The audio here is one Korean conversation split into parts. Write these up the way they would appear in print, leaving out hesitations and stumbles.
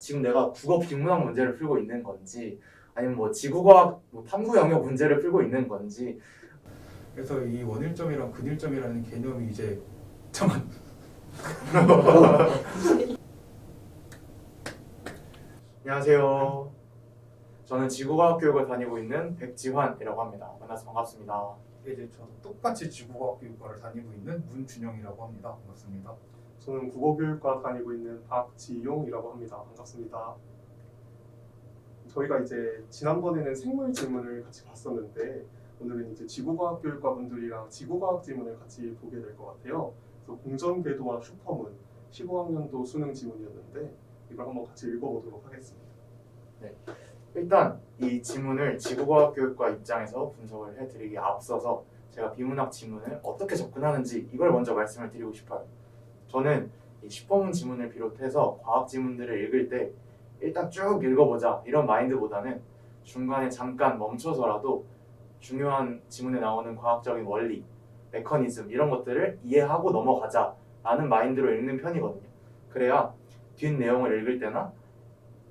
지금 내가 국어 비문학 문제를 풀고 있는 건지 아니면 뭐 지구과학 탐구 영역 문제를 풀고 있는 건지. 그래서 이 원일점이랑 근일점이라는 개념이 이제 잠깐 안녕하세요. 저는 지구과학 교육을 다니고 있는 백지환이라고 합니다. 만나서 반갑습니다. 이제 저도 똑같이 지구과학교육과를 다니고 있는 문준영이라고 합니다. 반갑습니다. 저는 국어교육과 다니고 있는 박지용이라고 합니다. 반갑습니다. 저희가 이제 지난번에는 생물 지문을 같이 봤었는데 오늘은 이제 지구과학 교육과 분들이랑 지구과학 지문을 같이 보게 될 것 같아요. 그래서 공전궤도와 슈퍼문 15학년도 수능 지문이었는데 이걸 한번 같이 읽어보도록 하겠습니다. 일단 이 지문을 지구과학 교육과 입장에서 분석을 해드리기 앞서서 제가 비문학 지문을 어떻게 접근하는지 이걸 먼저 말씀을 드리고 싶어요. 저는 이 슈퍼문 지문을 비롯해서 과학 지문들을 읽을 때 일단 쭉 읽어보자 이런 마인드보다는 중간에 잠깐 멈춰서라도 중요한 지문에 나오는 과학적인 원리, 메커니즘 이런 것들을 이해하고 넘어가자라는 마인드로 읽는 편이거든요. 그래야 뒷 내용을 읽을 때나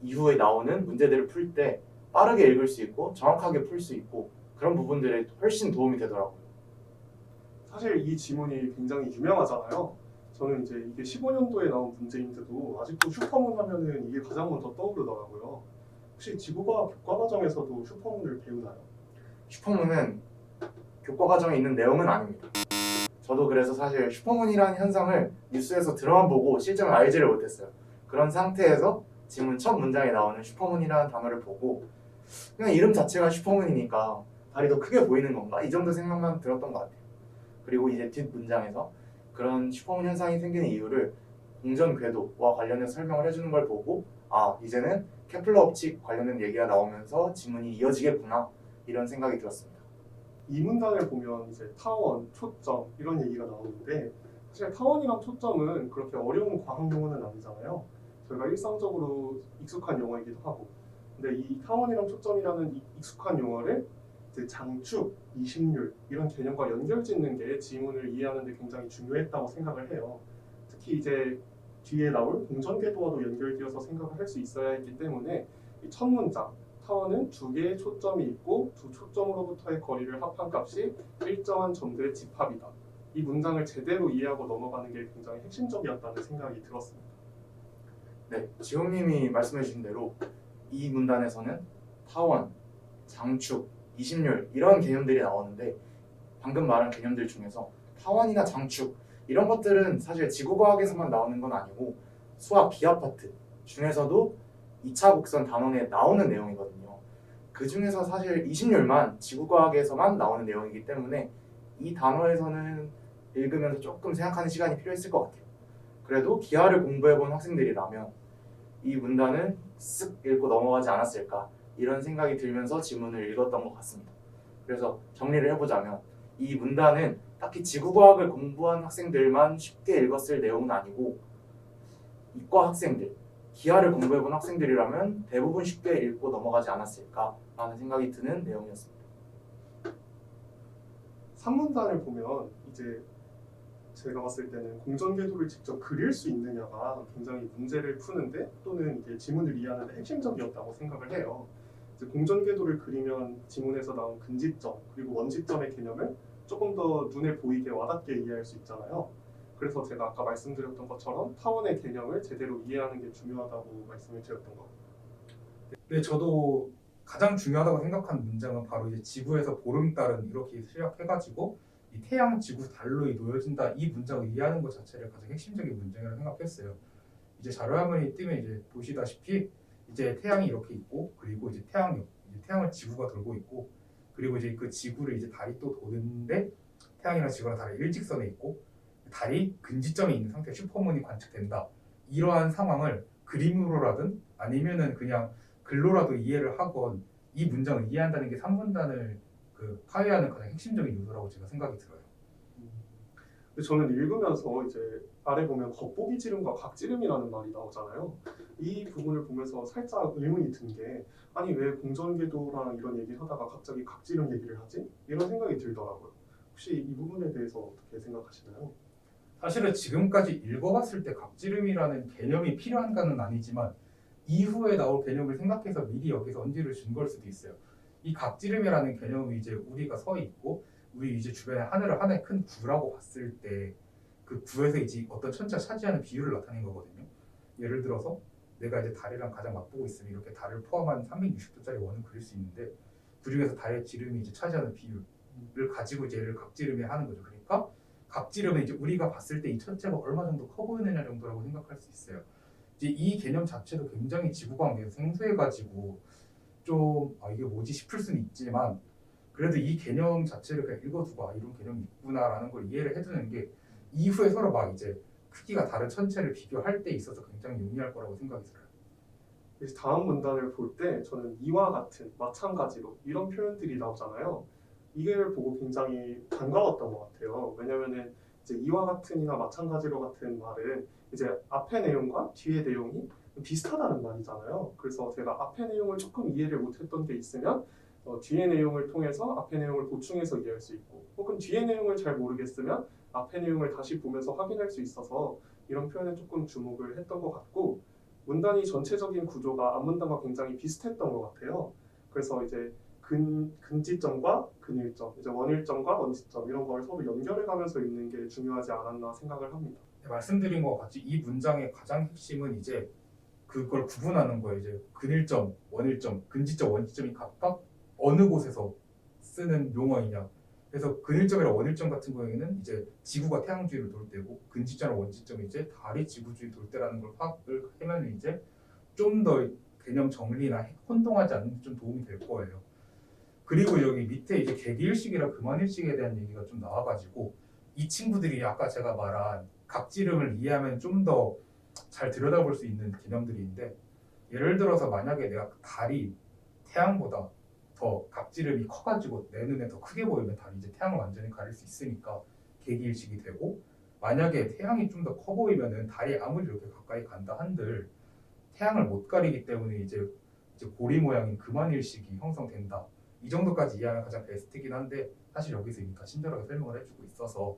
이후에 나오는 문제들을 풀 때 빠르게 읽을 수 있고 정확하게 풀 수 있고 그런 부분들에 훨씬 도움이 되더라고요. 사실 이 지문이 굉장히 유명하잖아요. 저는 이제 이게 15년도에 나온 문제인데도 아직도 슈퍼문 하면은 이게 가장 먼저 떠오르더라고요. 혹시 지구과학 교과 과정에서도 슈퍼문을 배우나요? 슈퍼문은 교과 과정에 있는 내용은 아닙니다. 저도 그래서 사실 슈퍼문이라는 현상을 뉴스에서 들어만 보고 실제로 알지를 못했어요. 그런 상태에서 지문 첫 문장에 나오는 슈퍼문이라는 단어를 보고 그냥 이름 자체가 슈퍼문이니까 달이 더 크게 보이는 건가? 이 정도 생각만 들었던 것 같아요. 그리고 이제 뒷 문장에서 그런 슈퍼문 현상이 생기는 이유를 공전 궤도와 관련해서 설명을 해주는 걸 보고 아 이제는 케플러 법칙 관련된 얘기가 나오면서 지문이 이어지겠구나 이런 생각이 들었습니다. 이 문단을 보면 이제 타원, 초점 이런 얘기가 나오는데 사실 타원이랑 초점은 그렇게 어려운 과학 용어는 아니잖아요. 저희가 일상적으로 익숙한 용어이기도 하고 근데 이 타원이랑 초점이라는 이 익숙한 용어를 이제 장축, 이심률 이런 개념과 연결짓는 게 지문을 이해하는 데 굉장히 중요했다고 생각을 해요. 특히 이제 뒤에 나올 공전궤도와도 연결되어서 생각을 할 수 있어야 했기 때문에 이 첫 문장 타원은 두 개의 초점이 있고 두 초점으로부터의 거리를 합한 값이 일정한 점들의 집합이다. 이 문장을 제대로 이해하고 넘어가는 게 굉장히 핵심적이었다는 생각이 들었습니다. 네, 지용님이 말씀해주신 대로 이 문단에서는 타원, 장축, 이심률 이런 개념들이 나오는데 방금 말한 개념들 중에서 타원이나 장축 이런 것들은 사실 지구과학에서만 나오는 건 아니고 수학 기하 파트 중에서도 2차 곡선 단원에 나오는 내용이거든요. 그 중에서 사실 이심률만 지구과학에서만 나오는 내용이기 때문에 이 단어에서는 읽으면서 조금 생각하는 시간이 필요했을 것 같아요. 그래도 기하를 공부해본 학생들이라면 이 문단은 쓱 읽고 넘어가지 않았을까 이런 생각이 들면서 지문을 읽었던 것 같습니다. 그래서 정리를 해보자면 이 문단은 딱히 지구과학을 공부한 학생들만 쉽게 읽었을 내용은 아니고 이과 학생들, 기하를 공부해본 학생들이라면 대부분 쉽게 읽고 넘어가지 않았을까라는 생각이 드는 내용이었습니다. 3문단을 보면 이제 제가 봤을 때는 공전궤도를 직접 그릴 수 있느냐가 굉장히 문제를 푸는데 또는 이게 지문을 이해하는 데 핵심적이었다고 생각을 해요. 이제 공전궤도를 그리면 지문에서 나온 근지점 그리고 원지점의 개념을 조금 더 눈에 보이게 와닿게 이해할 수 있잖아요. 그래서 제가 아까 말씀드렸던 것처럼 타원의 개념을 제대로 이해하는 게 중요하다고 말씀을 드렸던 것 같아요. 네, 저도 가장 중요하다고 생각하는 문장은 바로 이제 지구에서 보름달은 이렇게 시작해가지고 이 태양, 지구, 달로 놓여진다 이 문장을 이해하는 것 자체를 가장 핵심적인 문장이라고 생각했어요. 이제 자료화면이 뜨면 이제 보시다시피 이제 태양이 이렇게 있고 그리고 이제 태양을 지구가 돌고 있고 그리고 이제 그 지구를 이제 달이 또 도는데 태양이랑 지구랑 달이 일직선에 있고 달이 근지점에 있는 상태의 슈퍼문이 관측된다. 이러한 상황을 그림으로라든 아니면은 그냥 글로라도 이해를 하건 이 문장을 이해한다는 게 3문단을 파괴하는 가장 핵심적인 요소라고 제가 생각이 들어요. 근데 저는 읽으면서 이제 아래 보면 겉보기 지름과 각지름이라는 말이 나오잖아요. 이 부분을 보면서 살짝 의문이 든 게 아니 왜 공전궤도랑 이런 얘기를 하다가 갑자기 각지름 얘기를 하지? 이런 생각이 들더라고요. 혹시 이 부분에 대해서 어떻게 생각하시나요? 사실은 지금까지 읽어봤을 때 각지름이라는 개념이 필요한가는 아니지만 이후에 나올 개념을 생각해서 미리 여기서 언지를 준 걸 수도 있어요. 이 각지름이라는 개념이 이제 우리가 서 있고 우리 이제 주변에 하늘을 하나의 큰 구라고 봤을 때 그 구에서 이제 어떤 천체가 차지하는 비율을 나타낸 거거든요. 예를 들어서 내가 이제 달이랑 가장 맞보고 있으면 이렇게 달을 포함한 360도짜리 원을 그릴 수 있는데 그 중에서 달의 지름이 이제 차지하는 비율을 가지고 이제 얘를 각지름에 하는 거죠. 그러니까 각지름은 이제 우리가 봤을 때 이 천체가 얼마 정도 커 보이느냐 정도라고 생각할 수 있어요. 이제 이 개념 자체도 굉장히 지구과학에서 생소해가지고 좀 이게 뭐지 싶을 수는 있지만 그래도 이 개념 자체를 그냥 읽어두고 이런 개념이 있구나라는 걸 이해를 해두는 게 이후에 서로 막 이제 크기가 다른 천체를 비교할 때 있어서 굉장히 용이할 거라고 생각이 들어요. 이제 다음 문단을 볼 때 저는 이와 같은, 마찬가지로 이런 표현들이 나오잖아요. 이걸 보고 굉장히 반가웠던 것 같아요. 왜냐면은 이제 이와 같은이나 마찬가지로 같은 말은 이제 앞의 내용과 뒤의 내용이 비슷하다는 말이잖아요. 그래서 제가 앞의 내용을 조금 이해를 못했던 게 있으면 뒤의 내용을 통해서 앞의 내용을 보충해서 이해할 수 있고, 혹은 뒤의 내용을 잘 모르겠으면 앞의 내용을 다시 보면서 확인할 수 있어서 이런 표현에 조금 주목을 했던 것 같고, 문단이 전체적인 구조가 앞문단과 굉장히 비슷했던 것 같아요. 그래서 이제 근지점과 근일점, 이제 원일점과 원시점 이런 걸 서로 연결해가면서 읽는 게 중요하지 않았나 생각을 합니다. 말씀드린 것 같이 이 문장의 가장 핵심은 이제 그걸 구분하는 거예요. 이제 근일점, 원일점, 근지점, 원시점이 각각 어느 곳에서 쓰는 용어이냐. 그래서 근일점이랑 원일점 같은 경우에는 이제 지구가 태양 주위를 돌 때고 근지점이랑 원시점이 이제 달이 지구 주위 돌 때라는 걸 파악을 하면 이제 좀 더 개념 정리나 혼동하지 않는 데 좀 도움이 될 거예요. 그리고 여기 밑에 이제 개기일식이랑 금환일식에 대한 얘기가 좀 나와가지고 이 친구들이 아까 제가 말한 각지름을 이해하면 좀 더 잘 들여다볼 수 있는 개념들인데, 예를 들어서 만약에 내가 달이 태양보다 더 각지름이 커가지고 내 눈에 더 크게 보이면 달이 이제 태양을 완전히 가릴 수 있으니까 개기일식이 되고, 만약에 태양이 좀 더 커 보이면은 달이 아무리 이렇게 가까이 간다 한들 태양을 못 가리기 때문에 이제 고리 모양인 금환일식이 형성된다. 이 정도까지 이해하면 가장 베스트긴 한데 사실 여기서 이미 다 친절하게 설명을 해주고 있어서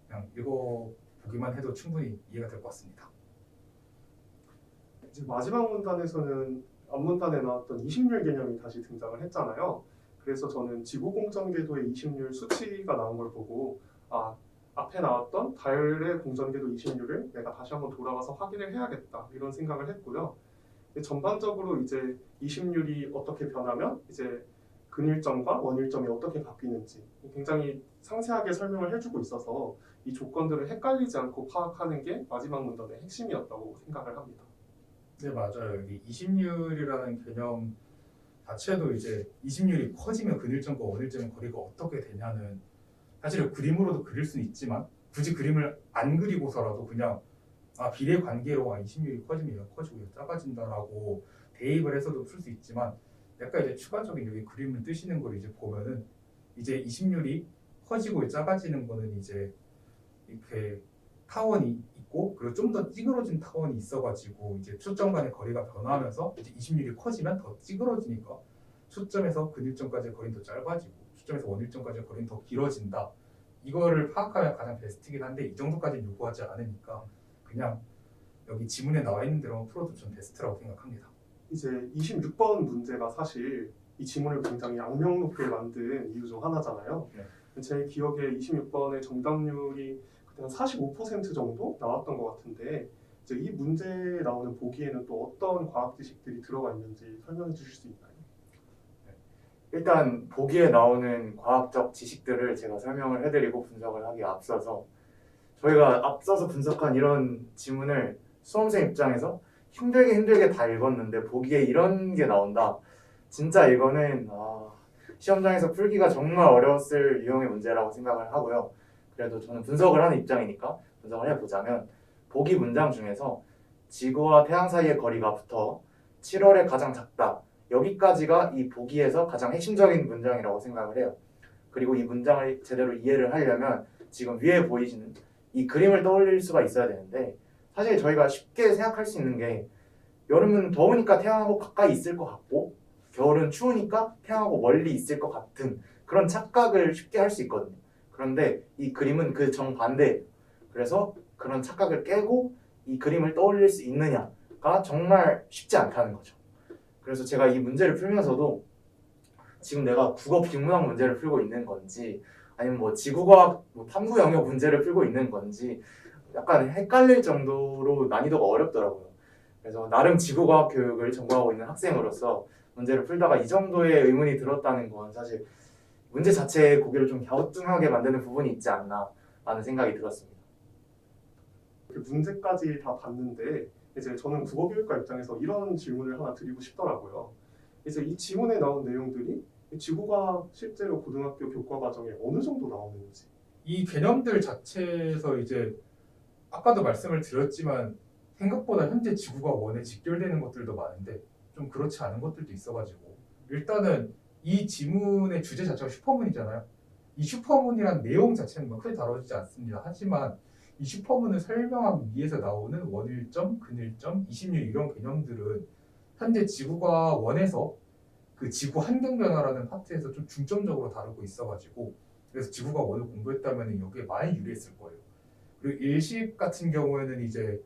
그냥 읽어보기만 해도 충분히 이해가 될 것 같습니다. 이제 마지막 문단에서는 앞문단에 나왔던 20률 개념이 다시 등장을 했잖아요. 그래서 저는 지구공전궤도의 20률 수치가 나온 걸 보고 앞에 나왔던 달의 공전궤도 20률을 내가 다시 한번 돌아가서 확인을 해야겠다 이런 생각을 했고요. 전반적으로 이제 20률이 어떻게 변하면 이제 근일점과 원일점이 어떻게 바뀌는지 굉장히 상세하게 설명을 해주고 있어서 이 조건들을 헷갈리지 않고 파악하는 게 마지막 문단의 핵심이었다고 생각을 합니다. 네, 맞아요. 여기 20률이라는 개념 자체도 이제 20률이 커지면 근일점과 원일점의 거리가 어떻게 되냐는 사실은 그림으로도 그릴 수는 있지만 굳이 그림을 안 그리고서라도 그냥 비례 관계로 20률이 커지면 얘가 커지고 얘가 작아진다라고 대입을 해서도 풀 수 있지만, 약간 이제 추가적인 여기 그림을 뜨시는 걸 이제 보면은 이제 20률이 커지고 작아지는 거는 이제 이렇게 타원이 있고 그리고 좀 더 찌그러진 타원이 있어가지고 이제 초점 간의 거리가 변화하면서 이제 20률이 커지면 더 찌그러지니까 초점에서 근일점까지의 거리는 더 짧아지고 초점에서 원일점까지의 거리는 더 길어진다. 이거를 파악하면 가장 베스트긴 한데 이 정도까지는 요구하지 않으니까 그냥 여기 지문에 나와 있는 대로만 풀어도 좀 베스트라고 생각합니다. 이제 26번 문제가 사실 이 지문을 굉장히 악명 높게 만든 이유 중 하나잖아요. 제 기억에 26번의 정답률이 그때 한 45% 정도 나왔던 것 같은데, 이제 이 문제에 나오는 보기에는 또 어떤 과학 지식들이 들어가 있는지 설명해 주실 수 있나요? 일단 보기에 나오는 과학적 지식들을 제가 설명을 해드리고 분석을 하기에 앞서서, 저희가 앞서서 분석한 이런 지문을 수험생 입장에서 힘들게 다 읽었는데 보기에 이런 게 나온다. 진짜 이거는 시험장에서 풀기가 정말 어려웠을 유형의 문제라고 생각을 하고요. 그래도 저는 분석을 하는 입장이니까 분석을 해보자면, 보기 문장 중에서 지구와 태양 사이의 거리가 붙어 7월에 가장 작다. 여기까지가 이 보기에서 가장 핵심적인 문장이라고 생각을 해요. 그리고 이 문장을 제대로 이해를 하려면 지금 위에 보이시는 이 그림을 떠올릴 수가 있어야 되는데, 사실 저희가 쉽게 생각할 수 있는 게 여름은 더우니까 태양하고 가까이 있을 것 같고 겨울은 추우니까 태양하고 멀리 있을 것 같은 그런 착각을 쉽게 할 수 있거든요. 그런데 이 그림은 그 정반대예요. 그래서 그런 착각을 깨고 이 그림을 떠올릴 수 있느냐, 문제가 정말 쉽지 않다는 거죠. 그래서 제가 이 문제를 풀면서도 지금 내가 국어 비문학 문제를 풀고 있는 건지 아니면 뭐 지구과학 뭐 탐구 영역 문제를 풀고 있는 건지 약간 헷갈릴 정도로 난이도가 어렵더라고요. 그래서 나름 지구과학 교육을 전공하고 있는 학생으로서 문제를 풀다가 이 정도의 의문이 들었다는 건 사실 문제 자체의 고개를 좀 갸우뚱하게 만드는 부분이 있지 않나 라는 생각이 들었습니다. 이렇게 문제까지 다 봤는데 이제 저는 국어교육과 입장에서 이런 질문을 하나 드리고 싶더라고요. 이제 이 지문에 나온 내용들이 지구과학 실제로 고등학교 교과 과정에 어느 정도 나오는지. 이 개념들 자체에서 이제 아까도 말씀을 드렸지만 생각보다 현재 지구가 원에 직결되는 것들도 많은데 좀 그렇지 않은 것들도 있어가지고 일단은 이 지문의 주제 자체가 슈퍼문이잖아요. 이 슈퍼문이란 내용 자체는 뭐 크게 다뤄지지 않습니다. 하지만 이 슈퍼문을 설명하기 위해서 나오는 원일점, 근일점, 26 이런 개념들은 현재 지구가 원에서 그 지구 환경 변화라는 파트에서 좀 중점적으로 다루고 있어가지고 그래서 지구가 원을 공부했다면 여기에 많이 유리했을 거예요. 그리고 일식 같은 경우에는 이제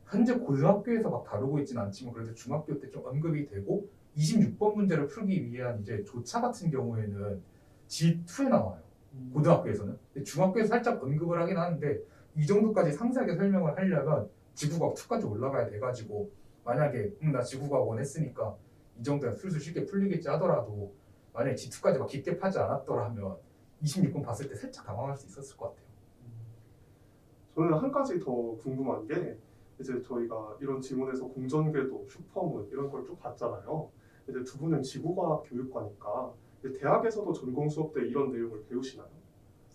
현재 고등학교에서 막 다루고 있지는 않지만 그래도 중학교 때 좀 언급이 되고 26번 문제를 풀기 위한 이제 조차 같은 경우에는 G2에 나와요. 고등학교에서는. 근데 중학교에서 살짝 언급을 하긴 하는데 이 정도까지 상세하게 설명을 하려면 지구과학 2까지 올라가야 돼가지고 만약에 나 지구과학 1 했으니까 이 정도야 슬슬 쉽게 풀리겠지 하더라도 만약에 G2까지 막 깊게 파지 않았더라면 26번 봤을 때 살짝 당황할 수 있었을 것 같아요. 저는 한 가지 더 궁금한 게 이제 저희가 이런 지문에서 공전궤도, 슈퍼문 이런 걸 쭉 봤잖아요. 이제 두 분은 지구과학 교육과니까 이제 대학에서도 전공 수업 때 이런 내용을 배우시나요?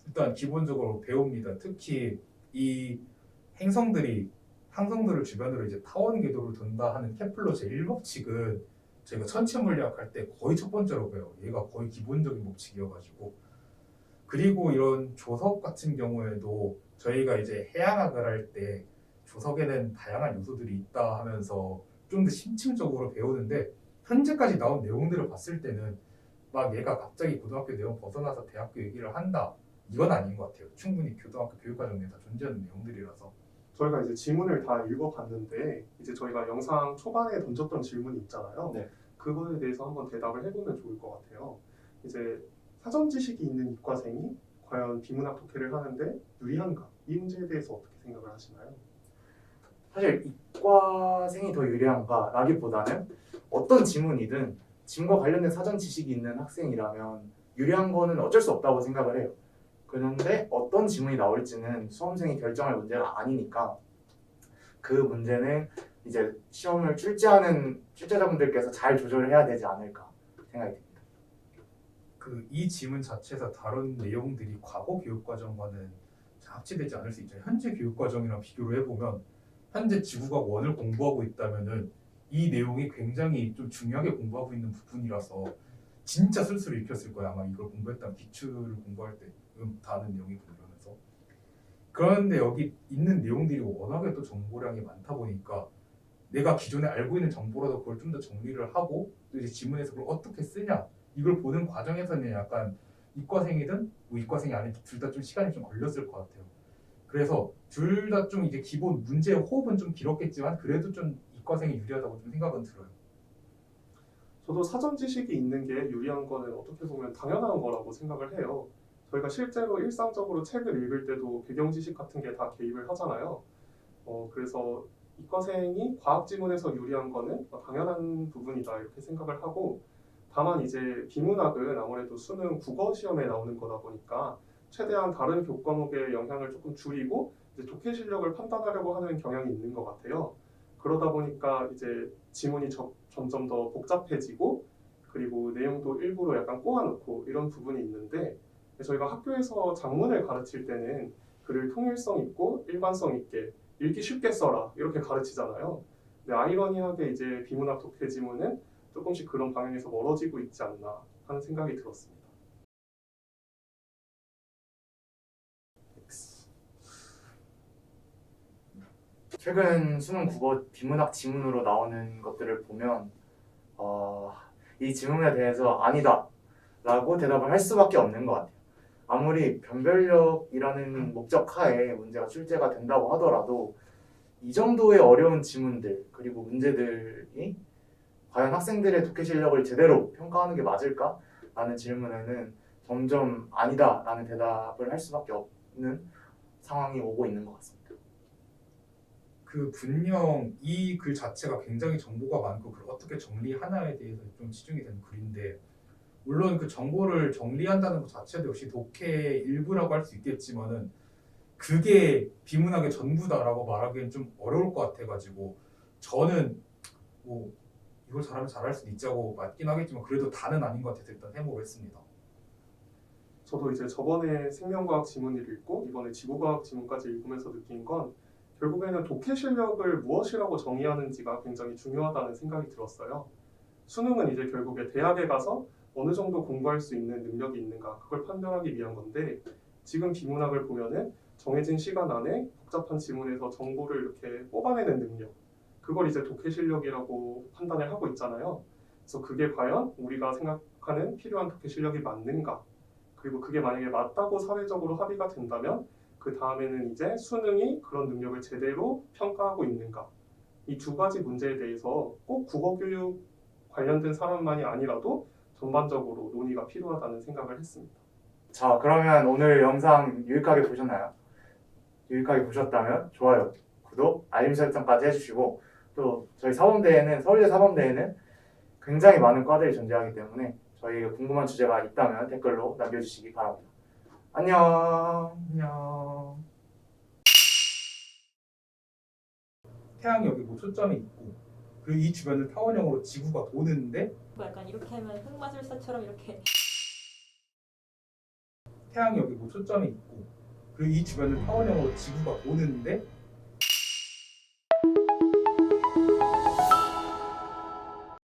일단 기본적으로 배웁니다. 특히 이 행성들이 항성들을 주변으로 이제 타원 궤도를 돈다 하는 케플러 제1법칙은 저희가 천체 물리학 할 때 거의 첫 번째로 배워요. 얘가 거의 기본적인 법칙이어가지고 그리고 이런 조석 같은 경우에도 저희가 이제 해양학을 할 때 조석에는 다양한 요소들이 있다 하면서 좀 더 심층적으로 배우는데 현재까지 나온 내용들을 봤을 때는 막 얘가 갑자기 고등학교 내용 벗어나서 대학교 얘기를 한다 이건 아닌 것 같아요. 충분히 고등학교 교육과정 내에 다 존재하는 내용들이라서. 저희가 이제 지문을 다 읽어봤는데 이제 저희가 영상 초반에 던졌던 질문이 있잖아요. 네. 그거에 대해서 한번 대답을 해보면 좋을 것 같아요. 이제 사전 지식이 있는 이과생이 과연 비문학 독해를 하는데 유리한가? 이 문제에 대해서 어떻게 생각을 하시나요? 사실 이과생이 더 유리한가라기보다는 어떤 지문이든 지문과 관련된 사전 지식이 있는 학생이라면 유리한 거는 어쩔 수 없다고 생각을 해요. 그런데 어떤 지문이 나올지는 수험생이 결정할 문제가 아니니까 그 문제는 이제 시험을 출제하는 출제자분들께서 잘 조절을 해야 되지 않을까 생각이 듭니다. 그 이 지문 자체에서 다룬 내용들이 과거 교육과정과는 합치되지 않을 수 있죠. 현재 교육과정이랑 비교를 해보면 현재 지구과학 1을 공부하고 있다면은 이 내용이 굉장히 좀 중요하게 공부하고 있는 부분이라서 진짜 쓸쓸히 익혔을 거야. 아마 이걸 공부했다면 기출을 공부할 때 다 아는 내용이고 이러면서. 그런데 여기 있는 내용들이 워낙에 또 정보량이 많다 보니까 내가 기존에 알고 있는 정보라도 그걸 좀 더 정리를 하고 또 이제 지문에서 그걸 어떻게 쓰냐 이걸 보는 과정에서는 약간 이과생이든 뭐 이과생이 아니든 둘 다 좀 시간이 좀 걸렸을 것 같아요. 그래서 둘 다 좀 이제 기본 문제의 호흡은 좀 길었겠지만 그래도 좀 이과생이 유리하다고 좀 생각은 들어요. 저도 사전 지식이 있는 게 유리한 거는 어떻게 보면 당연한 거라고 생각을 해요. 저희가 실제로 일상적으로 책을 읽을 때도 배경 지식 같은 게 다 개입을 하잖아요. 그래서 이과생이 과학 지문에서 유리한 거는 당연한 부분이다 이렇게 생각을 하고 다만 이제 비문학은 아무래도 수능 국어 시험에 나오는 거다 보니까 최대한 다른 교과목의 영향을 조금 줄이고 이제 독해 실력을 판단하려고 하는 경향이 있는 것 같아요. 그러다 보니까 이제 지문이 점점 더 복잡해지고 그리고 내용도 일부러 약간 꼬아놓고 이런 부분이 있는데 저희가 학교에서 작문을 가르칠 때는 글을 통일성 있고 일관성 있게 읽기 쉽게 써라 이렇게 가르치잖아요. 근데 아이러니하게 이제 비문학 독해 지문은 조금씩 그런 방향에서 멀어지고 있지 않나 하는 생각이 들었습니다. 최근 수능 국어 비문학 지문으로 나오는 것들을 보면 이 지문에 대해서 아니다 라고 대답을 할 수밖에 없는 것 같아요. 아무리 변별력이라는 목적 하에 문제가 출제가 된다고 하더라도 이 정도의 어려운 지문들 그리고 문제들이 과연 학생들의 독해 실력을 제대로 평가하는 게 맞을까? 라는 질문에는 점점 아니다라는 대답을 할 수밖에 없는 상황이 오고 있는 것 같습니다. 그 분명 이 글 자체가 굉장히 정보가 많고 그걸 어떻게 정리하나에 대해서 좀 치중이 되는 글인데 물론 그 정보를 정리한다는 것 자체도 역시 독해의 일부라고 할 수 있겠지만은 그게 비문학의 전부다라고 말하기엔 좀 어려울 것 같아가지고 저는 뭐 이걸 잘하면 잘할 수도 있자고 맞긴 하겠지만 그래도 다는 아닌 것 같아서 일단 해보고 했습니다. 저도 이제 저번에 생명과학 지문을 읽고 이번에 지구과학 지문까지 읽으면서 느낀 건 결국에는 독해 실력을 무엇이라고 정의하는지가 굉장히 중요하다는 생각이 들었어요. 수능은 이제 결국에 대학에 가서 어느 정도 공부할 수 있는 능력이 있는가 그걸 판단하기 위한 건데 지금 비문학을 보면은 정해진 시간 안에 복잡한 지문에서 정보를 이렇게 뽑아내는 능력 그걸 이제 독해 실력이라고 판단을 하고 있잖아요. 그래서 그게 과연 우리가 생각하는 필요한 독해 실력이 맞는가 그리고 그게 만약에 맞다고 사회적으로 합의가 된다면 그 다음에는 이제 수능이 그런 능력을 제대로 평가하고 있는가 이 두 가지 문제에 대해서 꼭 국어교육 관련된 사람만이 아니라도 전반적으로 논의가 필요하다는 생각을 했습니다. 자, 그러면 오늘 영상 유익하게 보셨나요? 유익하게 보셨다면 좋아요, 구독, 알림 설정까지 해주시고 또 저희 사범대에는 서울대 사범대에는 굉장히 많은 과들이 존재하기 때문에 저희가 궁금한 주제가 있다면 댓글로 남겨주시기 바랍니다. 안녕. 안녕. 태양이 여기 뭐 초점이 있고 그리고 이 주변을 타원형으로 지구가 도는데 뭐 약간 이렇게 하면 흑마술사처럼 이렇게 태양이 여기 뭐 초점이 있고 그리고 이 주변을 타원형으로 지구가 도는데